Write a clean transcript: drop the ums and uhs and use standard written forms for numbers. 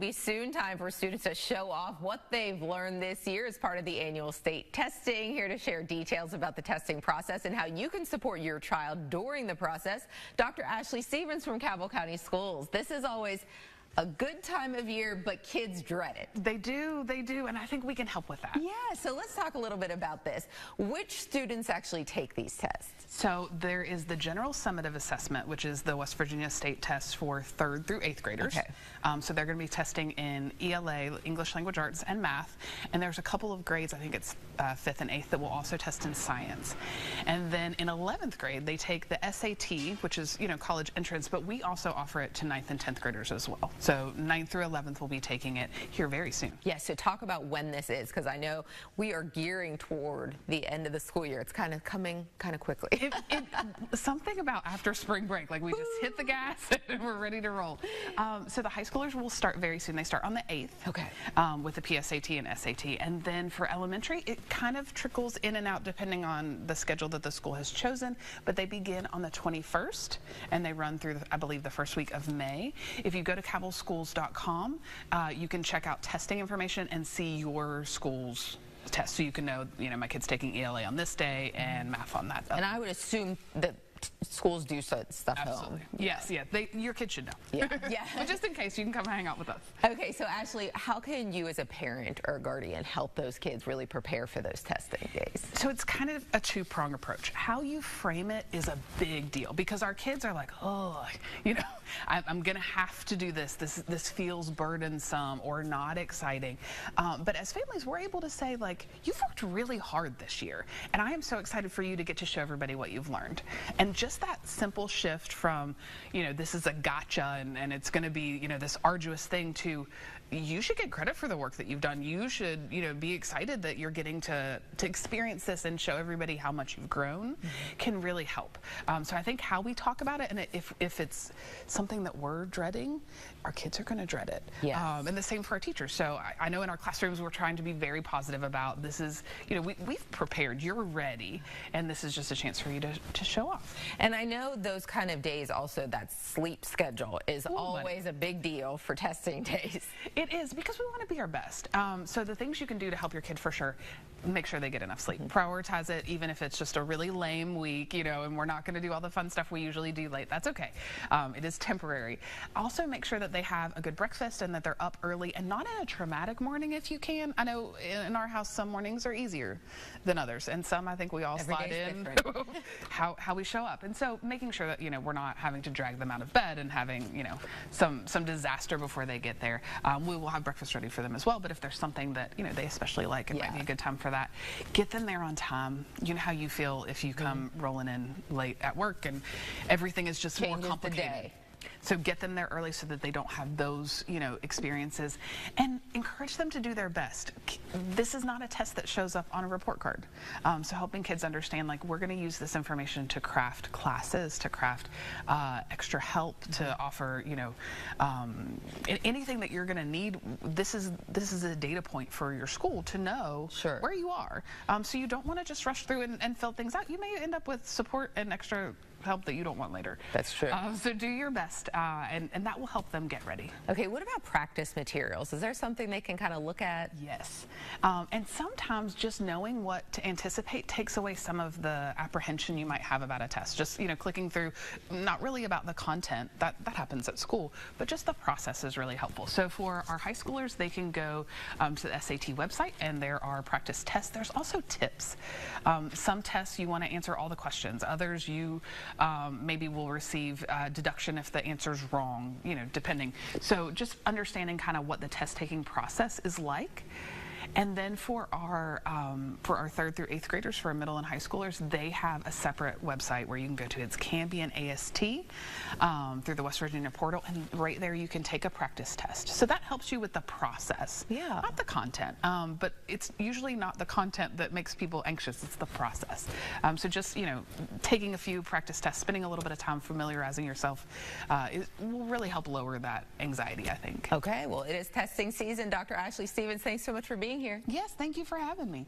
be soon time for students to show off what they've learned this year as part of the annual state testing. Here to share details about the testing process and how you can support your child during the process, Dr. Ashley Stevens from Cabell County Schools. This is always a good time of year, but kids dread it. They do, and I think we can help with that. Yeah, so let's talk a little bit about this. Which students actually take these tests? So there is the General Summative Assessment, which is the West Virginia state test for 3rd through 8th graders. Okay. So they're going to be testing in ELA, English Language Arts, and Math. And there's a couple of grades, I think it's 5th and 8th, that will also test in Science. And then in 11th grade, they take the SAT, which is, college entrance, but we also offer it to 9th and 10th graders as well. So 9th through 11th will be taking it here very soon. Yes, so talk about when this is, because I know we are gearing toward the end of the school year. It's kind of coming kind of quickly. Something about after spring break, like we just hit the gas and we're ready to roll. So the high schoolers will start very soon. They start on the 8th okay. With the PSAT and SAT. And then for elementary, it kind of trickles in and out depending on the schedule that the school has chosen. But they begin on the 21st and they run through, I believe, the first week of May. If you go to cabellschools.com, you can check out testing information and see your school's test, so you can know, my kid's taking ELA on this day and Math on that. And I would assume that schools do stuff Absolutely. home. Yes, yeah. Your kids should know. Yeah, yeah. But just in case, you can come hang out with us. Okay, so Ashley, how can you as a parent or guardian help those kids really prepare for those testing days? So it's kind of a two-pronged approach. How you frame it is a big deal because our kids are like, oh, I'm going to have to do this. This feels burdensome or not exciting. But as families, we're able to say, like, you've worked really hard this year, and I am so excited for you to get to show everybody what you've learned. And just that simple shift from, this is a gotcha and it's going to be, this arduous thing to you should get credit for the work that you've done. You should, be excited that you're getting to experience this and show everybody how much you've grown can really help. So I think how we talk about it, and if it's something that we're dreading, our kids are going to dread it. Yes. And the same for our teachers. So I know in our classrooms we're trying to be very positive about this is, we've prepared, you're ready, and this is just a chance for you to show off. And I know those kind of days also, that sleep schedule is always a big deal for testing days. It is, because we want to be our best. So the things you can do to help your kid for sure, make sure they get enough sleep. Prioritize it, even if it's just a really lame week, and we're not going to do all the fun stuff we usually do late. That's okay. It is temporary. Also make sure that they have a good breakfast and that they're up early and not in a traumatic morning if you can. I know in our house some mornings are easier than others, and some I think we all slide in how we show up. And so making sure that we're not having to drag them out of bed and having some disaster before they get there. We will have breakfast ready for them as well, but if there's something that they especially like, it might be a good time for that. Get them there on time. You know how you feel if you come rolling in late at work and everything is just more complicated. So get them there early so that they don't have those, experiences, and encourage them to do their best. This is not a test that shows up on a report card. So helping kids understand, like, we're going to use this information to craft classes, to craft extra help, to offer, anything that you're going to need. This is a data point for your school to know where you are. So you don't want to just rush through and fill things out. You may end up with support and extra help that you don't want later. That's true. So do your best, and that will help them get ready. Okay, what about practice materials? Is there something they can kind of look at? Yes, and sometimes just knowing what to anticipate takes away some of the apprehension you might have about a test. Just clicking through, not really about the content, that happens at school, but just the process is really helpful. So for our high schoolers, they can go to the SAT website, and there are practice tests. There's also tips. Some tests you want to answer all the questions. Others you maybe will receive deduction if the answer's wrong, depending. So just understanding kind of what the test taking process is like. And then for our 3rd through 8th graders, for our middle and high schoolers, they have a separate website where you can go to. It's Cambian AST through the West Virginia portal, and right there you can take a practice test. So that helps you with the process, not the content. But it's usually not the content that makes people anxious, it's the process. So just, taking a few practice tests, spending a little bit of time familiarizing yourself will really help lower that anxiety, I think. Okay, well, it is testing season. Dr. Ashley Stevens, thanks so much for being here. Yes, thank you for having me.